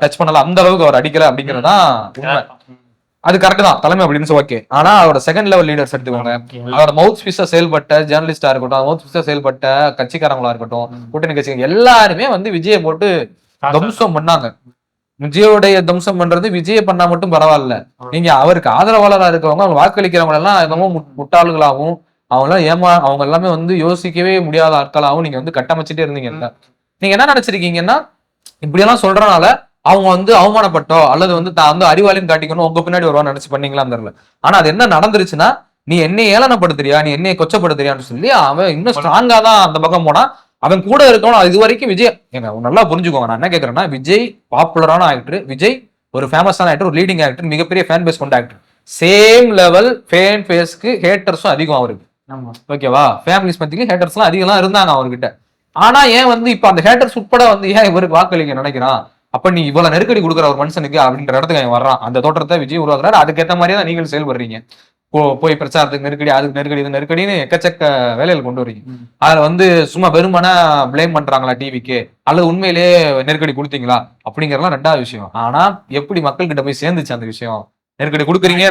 டச் பண்ணல, அந்த அளவுக்கு அவர் அடிக்கல அப்படிங்கறதுதான் உண்மை. அது கரெக்ட் தான், தலைமை அப்படின்னு ஓகே. ஆனா அவரோட செகண்ட் லெவல் லீடர்ஸ் எடுத்துக்கோங்க, அவரோட மவுத் பீஸா செயல்பட்ட ஜேர்னலிஸ்டா இருக்கட்டும், மவுத் பீஸா செயல்பட்ட கட்சிக்காரங்களா இருக்கட்டும், கூட்டணி கட்சிகள் எல்லாருமே விஜயை போட்டு தம்சம் பண்ணாங்க. விஜயோடைய தம்சம் பண்றது விஜய பண்ணா மட்டும் பரவாயில்ல, நீங்க அவருக்கு ஆதரவாளரா இருக்கவங்க, அவங்க வாக்களிக்கிறவங்க எல்லாம் என்னமோ முட்டாள்களாகவும் அவங்க எல்லாமே யோசிக்கவே முடியாத ஆட்களாகவும் நீங்க கட்டமைச்சிட்டே இருந்தீங்க. நீங்க என்ன நினைச்சிருக்கீங்கன்னா, இப்படி எல்லாம் சொல்றதுனால அவங்க அவமானப்பட்டோ அல்லது தான் அறிவாளின்னு காட்டிக்கணும் உங்க பின்னாடி வருவான்னு நினைச்சு பண்ணீங்களான்னு தெரியல. ஆனா அது என்ன நடந்துருச்சுன்னா, நீ என்னைய ஏளனப்படுத்துறியா, நீ என்னைய கொச்சப்படுத்துறியான்னு சொல்லி அவன் இன்னும் ஸ்ட்ராங்கா தான் அந்த பக்கம் போனா. அவன் கூட இருக்கணும். இது வரைக்கும் விஜய் நல்லா புரிஞ்சுக்கோங்க, நான் என்ன கேட்கறேன்னா, விஜய் பாப்புலரான ஆக்டர், விஜய் ஒரு ஃபேமஸான ஆக்டர், ஒரு லீடிங் ஆக்டர், மிகப்பெரிய ஃபேன் பேஸ் கொண்ட ஆக்டர். சேம் லெவல் ஃபேன் பேஸ்க்கு ஹேட்டர்ஸும் அதிகம் அவருக்கு. ஓகேவா? ஃபேமிலிஸ் பத்திக்கு ஹேட்டர்ஸ் எல்லாம் அதிகம் இருந்தாங்க அவர்கிட்ட. ஆனா ஏன் இப்ப அந்த ஹேட்டர்ஸ் உட்பட ஏன் இவருக்கு வாக்களிக்க நினைக்கிறான்? அப்ப நீ இவ்வளவு நெருக்கடி கொடுக்குற ஒரு மனுஷனுக்கு அப்படின்ற இடத்துக்கு அவன் வர்றான். அந்த தோற்றத்தை விஜய் உருவாக்குறாரு. அதுக்கேற்ற மாதிரியே தான் நீங்கள் செயல்படுறீங்க. போய் பிரச்சாரத்துக்கு நெருக்கடி, அதுக்கு நெருக்கடி, இது நெருக்கடின்னு எக்கச்சக்க வேலைகள் கொண்டு வரீங்க. அதுல சும்மா வெறுமனா பிளேம் பண்றாங்களா டிவிக்கு, அல்லது உண்மையிலேயே நெருக்கடி கொடுத்தீங்களா அப்படிங்கறதுலாம் ரெண்டாவது விஷயம். ஆனா எப்படி மக்கள் கிட்ட போய் சேர்ந்துச்சு அந்த விஷயம்? நெருக்கடி கொடுக்குறீங்க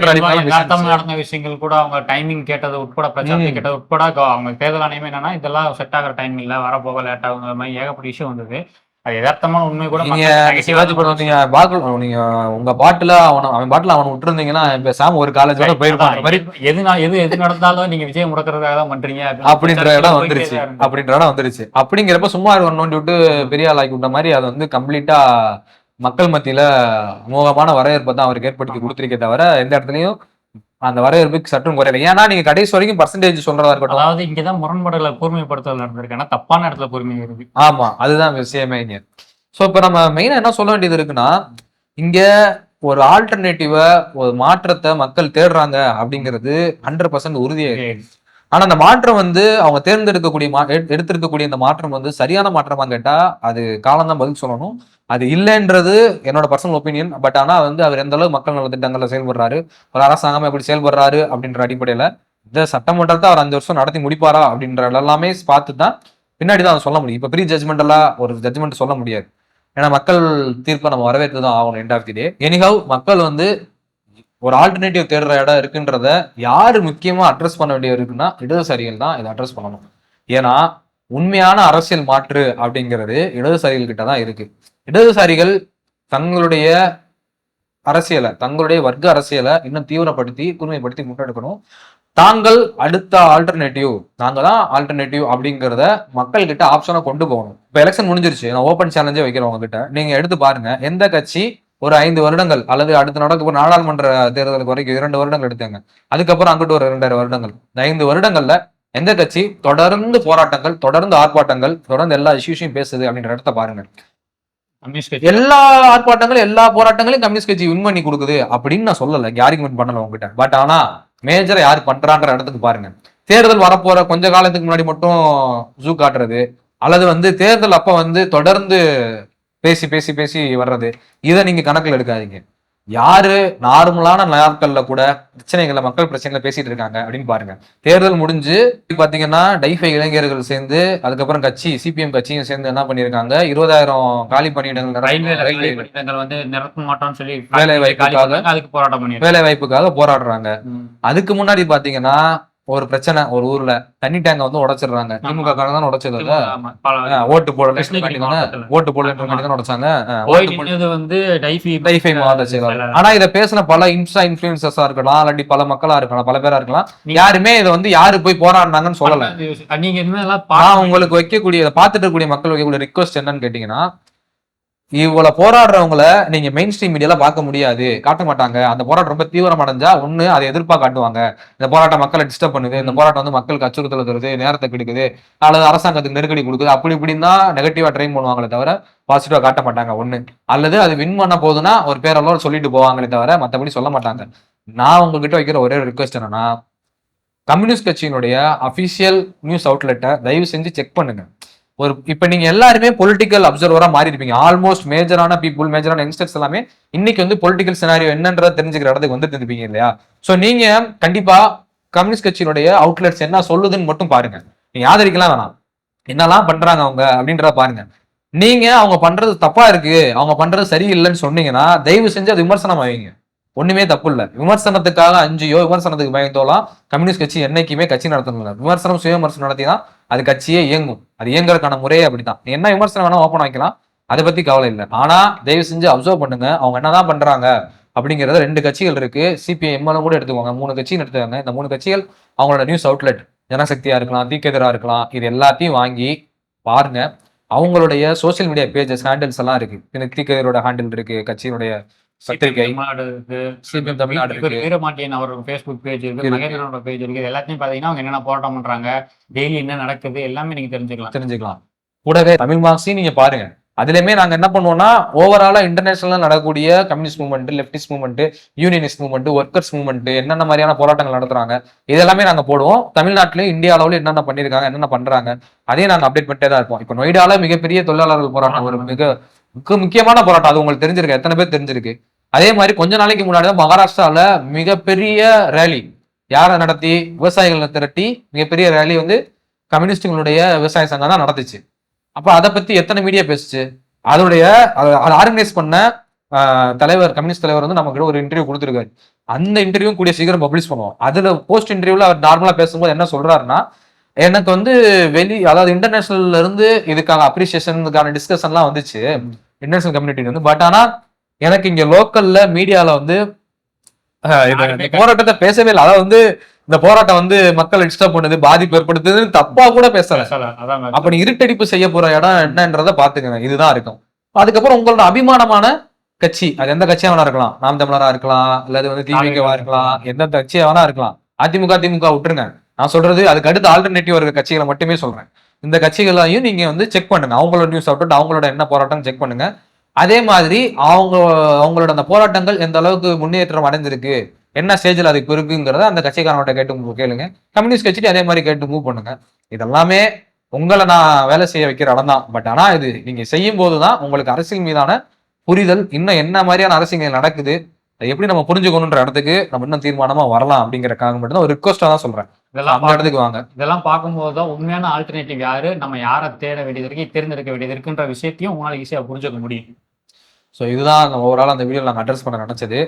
நடந்த விஷயங்கள் கூட அவங்க டைமிங் கேட்டது உட்பட, பிரச்சாரத்தை கேட்டது உட்பட, அவங்க தேர்தல் ஆணையமே என்னன்னா இதெல்லாம் செட் ஆகிற டைம் இல்ல, வரப்போக லேட் ஆகுங்கிற மாதிரி ஏகப்பட்ட விஷயம் வந்தது. அது யதார்த்தமான உண்மை கூட நீங்க மக்களுக்கு negative சிவாஜி ஆ படம் நீங்க உங்க பாட்டுல அவன் பாட்டுல அவனை விட்டுருந்தீங்கன்னா பேசாம ஒரு காலேஜ் வரை போயிருப்பான் அந்த மாதிரி எது நடந்தாலும் நீங்க விஜய் முடக்கிறதுக்காக தான் பண்றீங்க அப்படின்ற இடம் வந்துருச்சு அப்படிங்கிறப்ப சும்மா நோண்டி விட்டு பெரிய ஆள் ஆக்கி விட்ட மாதிரி அது வந்து கம்ப்ளீட்டா மக்கள் மத்தியில அமோகமான வரவேற்பை தான் அவருக்கு ஏற்படுத்தி கொடுத்திருக்கே தவிர எந்த இடத்துலயும் அந்த வரவேற்புக்கு சற்றும் குறையல. ஏன்னா நீங்க கடைசி வரைக்கும் பர்சன்டேஜ் சொல்றதா இருக்கட்டும், அதாவது இங்கதான் முரண்பாடுகளை கூர்மைப்படுத்தல் நடந்திருக்கு, ஆனா தப்பான இடத்துல பொறுமை இருக்கு. ஆமா அதுதான் விஷயமே இங்க. சோ இப்ப நம்ம மெயினா என்ன சொல்ல வேண்டியது இருக்குன்னா, இங்க ஒரு ஆல்டர்னேட்டிவா ஒரு மாற்றத்தை மக்கள் தேடுறாங்க அப்படிங்கிறது 100% உறுதியாயிருக்கு. ஆனா அந்த மாற்றம் வந்து அவங்க தேர்ந்தெடுக்கக்கூடிய எடுத்திருக்கக்கூடிய இந்த மாற்றம் வந்து சரியான மாற்றமா கேட்டா அது காலம் தான் பதில் சொல்லணும். அது இல்லைன்றது என்னோட பர்சனல் ஒப்பீனியன். பட் ஆனா வந்து அவர் எந்த அளவு மக்கள் நல திட்டங்கள்ல செயல்படுறாரு, ஒரு அரசாங்கம் எப்படி செயல்படுறாரு அப்படின்ற அடிப்படையில இந்த சட்டமன்றத்தை அவர் 5 வருஷம் நடத்தி முடிப்பாரா அப்படின்ற எல்லாமே பார்த்து தான் பின்னாடி தான் அதை சொல்ல முடியும். இப்ப ப்ரீ ஜட்மெண்டெல்லாம் ஒரு ஜட்மெண்ட் சொல்ல முடியாது. ஏன்னா மக்கள் தீர்ப்பை நம்ம வரவேற்று தான் ஆகணும் end of the day. Anyhow மக்கள் வந்து ஒரு ஆல்டர்னேட்டிவ் தேடுற இடம் இருக்குன்றத யாரு முக்கியமா அட்ரஸ் பண்ண வேண்டிய இருக்குன்னா இடதுசாரிகள் தான் இதை அட்ரஸ் பண்ணணும். ஏன்னா உண்மையான அரசியல் மாற்று அப்படிங்கிறது இடதுசாரிகள் கிட்ட தான் இருக்கு. இடதுசாரிகள் தங்களுடைய அரசியலை, தங்களுடைய வர்க்க அரசியலை இன்னும் தீவிரப்படுத்தி கூர்மைப்படுத்தி முன்னெடுக்கணும். தாங்கள் அடுத்த ஆல்டர்னேட்டிவ், நாங்க தான் ஆல்டர்னேட்டிவ் அப்படிங்கிறத மக்கள் கிட்ட ஆப்ஷனா கொண்டு போகணும். இப்ப எலெக்ஷன் முடிஞ்சிருச்சு, நான் ஓப்பன் சேலஞ்சே வைக்கிறேன் உங்ககிட்ட. நீங்க எடுத்து பாருங்க, எந்த கட்சி ஒரு 5 வருடங்கள் அல்லது அடுத்து நடக்க நாடாளுமன்ற தேர்தலுக்கு வரைக்கும் 2 வருடங்கள் எடுத்தாங்க, அதுக்கப்புறம் அங்கிட்டு ஒரு 2.5 வருடங்கள், இந்த 5 வருடங்கள்ல எந்த கட்சி தொடர்ந்து போராட்டங்கள், தொடர்ந்து ஆர்ப்பாட்டங்கள், தொடர்ந்து எல்லா இஷ்யூஸையும் பேசுது அப்படின்ற இடத்த பாருங்க. எல்லா ஆர்ப்பாட்டங்களும் எல்லா போராட்டங்களையும் கம்யூனிஸ்ட் கட்சி வின் பண்ணி கொடுக்குது அப்படின்னு நான் சொல்லல, ஆர்குமெண்ட் பண்ணல உங்ககிட்ட. பட் ஆனா மேஜரா யாரு பண்றான்ற இடத்துக்கு பாருங்க. தேர்தல் வரப்போற கொஞ்ச காலத்துக்கு முன்னாடி மட்டும் ஜூ காட்டுறது, அல்லது வந்து தேர்தல் அப்ப வந்து தொடர்ந்து பேசி பேசி பேசி வர்றது, இதை நீங்க கணக்குல எடுக்காதீங்க. யாரு நார்மலான நாட்கள்ல கூட பிரச்சனைகளை, மக்கள் பிரச்சனைகளை பேசிட்டு இருக்காங்க அப்படின்னு பாருங்க. தேர்தல் முடிஞ்சு பாத்தீங்கன்னா டைஃபை இளைஞர்கள் சேர்ந்து, அதுக்கப்புறம் கட்சி சிபிஎம் கட்சியும் சேர்ந்து என்ன பண்ணிருக்காங்க, 20,000 காலி பணியிடங்கள் வந்து நிரப்ப மாட்டோம்னு சொல்லி வேலை வாய்ப்புக்காக போராடுறாங்க. அதுக்கு முன்னாடி பாத்தீங்கன்னா ஒரு பிரச்சனை, ஒரு ஊர்ல தண்ணி டேங்க வந்து உடைச்சிடுறாங்க. திமுக காரங்க தான் உடைச்சது, ஓட்டு போடல உடைச்சாங்க. ஆனா இதை பேசின பல இன்ஃபுளுசர்ஸா இருக்கலாம், இல்லாட்டி பல மக்களா இருக்கலாம், பல பேரா இருக்கலாம், யாருமே இதை வந்து யாரு போய் போராடினாங்கன்னு சொல்லல. நீங்க உங்களுக்கு வைக்கக்கூடிய, பார்த்துட்டு இருக்கக்கூடிய மக்கள் வைக்கக்கூடிய ரிக்வஸ்ட் என்னன்னு கேட்டீங்கன்னா, இவ்வளவு போராடுறவங்கள நீங்க மெயின் ஸ்ட்ரீம் மீடியால பார்க்க முடியாது, காட்ட மாட்டாங்க. அந்த போராட்டம் ரொம்ப தீவிரம் அடைஞ்சா ஒண்ணு அதை எதிர்ப்பா காட்டுவாங்க, இந்த போராட்டம் மக்களை டிஸ்டர்ப் பண்ணுது, இந்த போராட்டம் வந்து மக்களுக்கு அச்சுறுத்தல் தருது, நேரத்தை கெடுக்குது, அல்லது அரசாங்கத்துக்கு நெருக்கடி கொடுக்குது, அப்படி இப்படின்னு தான் நெகட்டிவா ட்ரெயின் பண்ணுவாங்களே தவிர பாசிட்டிவா காட்ட மாட்டாங்க ஒண்ணு. அல்லது அது வின் பண்ண போதுன்னா ஒரு பேரெல்லாம் சொல்லிட்டு போவாங்களே தவிர மற்றபடி சொல்ல மாட்டாங்க. நான் உங்ககிட்ட வைக்கிற ஒரே ரிக்வெஸ்ட் என்னன்னா, கம்யூனிஸ்ட் கட்சியினுடைய அபிஷியல் நியூஸ் அவுட்லெட்டை தயவு செஞ்சு செக் பண்ணுங்க. இப்ப நீங்க எல்லாருமே பொலிட்டிக்கல் அப்சர்வரா மாறி இருப்பீங்க. ஆல்மோஸ்ட் மேஜரான பீப்புள், மேஜரான யங்ஸ்டர்ஸ் எல்லாமே இன்னைக்கு வந்து பொலிட்டிக்கல் சினாரியோ என்னன்றத தெரிஞ்சுக்கிற இடத்துக்கு வந்துட்டு இருப்பீங்க இல்லையா? சோ நீங்க கண்டிப்பா கம்யூனிஸ்ட் கட்சியினுடைய அவுட்லெட்ஸ் என்ன சொல்லுதுன்னு மட்டும் பாருங்க. நீங்க ஆதரிக்கலாம் வேணாம், என்னெல்லாம் பண்றாங்க அவங்க அப்படின்றத பாருங்க. நீங்க அவங்க பண்றது தப்பா இருக்கு, அவங்க பண்றது சரியில்லைன்னு சொன்னீங்கன்னா தயவு செஞ்சு அது விமர்சனம் ஆவீங்க. ஒண்ணுமே தப்பு இல்லை. விமர்சனத்துக்காக அஞ்சியோ விமர்சனத்துக்கு பயந்தோலாம் கம்யூனிஸ்ட் கட்சி என்னைக்குமே கட்சி நடத்தணும். விமர்சனம் சுய விமர்சனம் நடத்திதான் அது கட்சியே இயங்கும். அது இயங்குறதுக்கான முறையே அப்படித்தான். நீ என்ன விமர்சனம் வேணா ஓப்பன் வைக்கலாம், அதை பத்தி கவலை இல்லை. ஆனா தயவு செஞ்சு அப்சர்வ் பண்ணுங்க அவங்க என்னதான் பண்றாங்க அப்படிங்கறத. 2 கட்சிகள் இருக்கு, சிபிஎம் கூட எடுத்துக்கோங்க, 3 கட்சின்னு எடுத்துக்காங்க. இந்த 3 கட்சிகள் அவங்களோட நியூஸ் அவுட்லெட், ஜனசக்தியா இருக்கலாம், தீக்கெதிரா இருக்கலாம், இது எல்லாத்தையும் வாங்கி பாருங்க. அவங்களுடைய சோசியல் மீடியா பேஜஸ், ஹேண்டில்ஸ் எல்லாம் இருக்கு. தீக்கெதிரோட ஹேண்டில் இருக்கு, கட்சியினுடைய பத்திரிகை தமிழ்நாடு இருக்கு, வீரமாட்டியன் அவரோட ஃபேஸ்புக் பேஜ் இருக்கு, மகேந்திரனோட பேஜ் இருக்கு. எல்லாத்தையும் பாத்தீங்கன்னா அவங்க என்னென்ன போராட்டம் பண்றாங்க, டெய்லி என்ன நடக்குது எல்லாமே நீங்க தெரிஞ்சுக்கலாம். கூடவே தமிழ் மார்க்ஸையும் நீங்க பாருங்க. அதுலயுமே நாங்க என்ன பண்ணுவோம்னா, ஓவராலா இன்டர்நேஷனலா நடக்கக்கூடிய communist movement, leftist movement, unionist movement, workers movement, என்னென்ன மாதிரியான போராட்டங்கள் நடத்துறாங்க இதெல்லாமே நாங்க போடுவோம். தமிழ்நாட்டிலும் இந்தியா அளவுல என்னென்ன பண்ணிருக்காங்க, என்னென்ன பண்றாங்க, அதையும் நாங்க அப்டேட் பண்ணிட்டே தான் இருப்போம். இப்ப நொய்டால மிகப்பெரிய தொழிலாளர்கள் போராட்டம், ஒரு மிக முக்கியமான போராட்டம், அது உங்களுக்கு தெரிஞ்சிருக்கு, எத்தனை பேர் தெரிஞ்சிருக்கு. அதே மாதிரி கொஞ்ச நாளைக்கு முன்னாடி தான் மகாராஷ்டிரால மிகப்பெரிய ரேலி யாரை நடத்தி, விவசாயிகளை திரட்டி மிகப்பெரிய ரேலி வந்து கம்யூனிஸ்டுகளுடைய விவசாய சங்கம் தான் நடத்துச்சு. அப்ப அதை பத்தி எத்தனை மீடியா பேசுச்சு? அதை ஆர்கனைஸ் பண்ண தலைவர், கம்யூனிஸ்ட் தலைவர் வந்து நமக்கு ஒரு இன்டர்வியூ கொடுத்துருக்காரு. அந்த இன்டர்வியூ கூடிய சீக்கிரம் பப்ளிஷ் பண்ணுவோம். அதுல போஸ்ட் இன்டர்வியூல அவர் நார்மலா பேசும்போது என்ன சொல்றாருன்னா, எனக்கு வந்து அதாவது இன்டர்நேஷனல்ல இருந்து இதுக்கான அப்ரிசியேஷனுக்கான டிஸ்கஷன்லாம் வந்துச்சு இன்டர்நேஷனல் கம்யூனிட்டி வந்து. பட் ஆனா எனக்கு இங்க லோக்கல்ல மீடியால வந்து இந்த போராட்டத்தை பேசவே இல்லை. அதாவது வந்து இந்த போராட்டம் வந்து மக்கள் டிஸ்டர்ப் பண்ணுது, பாதிப்பு ஏற்படுத்துதுன்னு தப்பா கூட பேசல. அப்ப நீ இருட்டடிப்பு செய்ய போற இடம் என்னன்றத பாத்துக்கங்க, இதுதான் இருக்கும். அதுக்கப்புறம் உங்களோட அபிமானமான கட்சி, அது எந்த கட்சியா வேணா இருக்கலாம், நாம் தமிழரா இருக்கலாம், அல்லது வந்து திமுகவா இருக்கலாம், எந்த கட்சியா வேணா இருக்கலாம். அதிமுக திமுக விட்டுருங்க, நான் சொல்றது அதுக்கு அடுத்து ஆல்டர்னேட்டிவ் இருக்க கட்சிகளை மட்டுமே சொல்றேன். இந்த கட்சிகளையும் நீங்க வந்து செக் பண்ணுங்க, அவங்களோட நியூஸ் அவுட், அவங்களோட என்ன போராட்டம் செக் பண்ணுங்க. அதே மாதிரி அவங்களோட அந்த போராட்டங்கள் எந்த அளவுக்கு முன்னேற்றம் அடைஞ்சிருக்கு, என்ன ஸ்டேஜில் அது இப்போ இருக்குங்கிறத அந்த கட்சிக்காரன்கிட்ட கேட்டு கேளுங்க. கம்யூனிஸ்ட் கட்சிட்டு அதே மாதிரி கேட்டு மூவ் பண்ணுங்க. இதெல்லாமே உங்களை நான் வேலை செய்ய வைக்கிற இடம் தான். பட் ஆனா இது நீங்க செய்யும் போதுதான் உங்களுக்கு அரசியல் மீதான புரிதல், இன்னும் என்ன மாதிரியான அரசியல் நடக்குது, அதை எப்படி நம்ம புரிஞ்சுக்கணுன்ற இடத்துக்கு நம்ம இன்னும் தீர்மானமா வரலாம் அப்படிங்கறக்காக மட்டும் தான் ஒரு ரிக்வஸ்டா தான் சொல்றேன். அந்த இடத்துக்கு வாங்க. இதெல்லாம் பார்க்கும்போது தான் உண்மையான ஆல்டர்னேட்டிவ் யாரு, நம்ம யாரை தேட வேண்டியது இருக்கு, தேர்ந்தெடுக்க வேண்டியது இருக்குன்ற விஷயத்தையும் உங்களால ஈஸியா புரிஞ்சுக்க முடியும். ஸோ இதுதான் நம்ம ஓவரால் அந்த வீடியோ நாங்கள் அட்ரஸ் பண்ண நினைச்சது.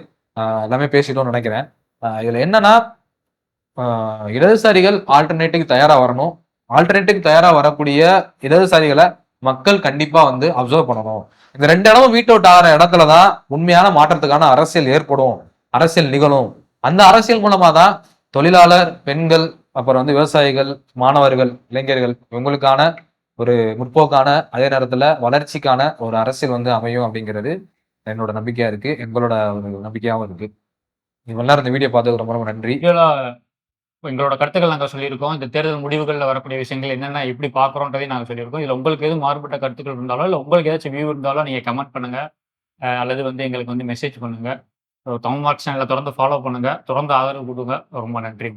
எல்லாமே பேசிட்டோம்னு நினைக்கிறேன். இதுல என்னன்னா, இடதுசாரிகள் ஆல்டர்னேட்டிவ் தயாரா வரணும். ஆல்டர்னேட்டிவ் தயாரா வரக்கூடிய இடதுசாரிகளை மக்கள் கண்டிப்பா வந்து அப்சர்வ் பண்ணணும். இந்த 2 இடமும் மீட் அவுட் ஆகிற இடத்துலதான் உண்மையான மாற்றத்துக்கான அரசியல் ஏற்படும், அரசியல் நிகழும். அந்த அரசியல் மூலமா தான் தொழிலாளர், பெண்கள், அப்புறம் வந்து விவசாயிகள், மாணவர்கள், இளைஞர்கள் இவங்களுக்கான ஒரு முற்போக்கான, அதே நேரத்துல வளர்ச்சிக்கான ஒரு அரசியல் வந்து அமையும் அப்படிங்கிறது என்னோட நம்பிக்கையா இருக்கு, எங்களோட ஒரு நம்பிக்கையாவும் இருக்கு. இவ்வளவு நேரம் இந்த வீடியோ பார்த்ததுக்கு ரொம்ப ரொம்ப நன்றி. எங்களோட கருத்துக்கள் நாங்கள் சொல்லியிருக்கோம். இந்த தேர்தல் முடிவுகளில் வரக்கூடிய விஷயங்கள் என்னென்ன எப்படி பார்க்குறோன்றதையும் நாங்கள் சொல்லியிருக்கோம். இதில் உங்களுக்கு எதுவும் மாறுபட்ட கருத்துக்கள் இருந்தாலோ, இல்லை உங்களுக்கு ஏதாச்சும் வியூ இருந்தாலோ நீங்கள் கமெண்ட் பண்ணுங்க, அல்லது வந்து எங்களுக்கு வந்து மெசேஜ் பண்ணுங்க. தமிழ் மார்க்ஸ் சேனலை தொடர்ந்து ஃபாலோ பண்ணுங்க, தொடர்ந்து ஆதரவு கொடுங்க. ரொம்ப நன்றி.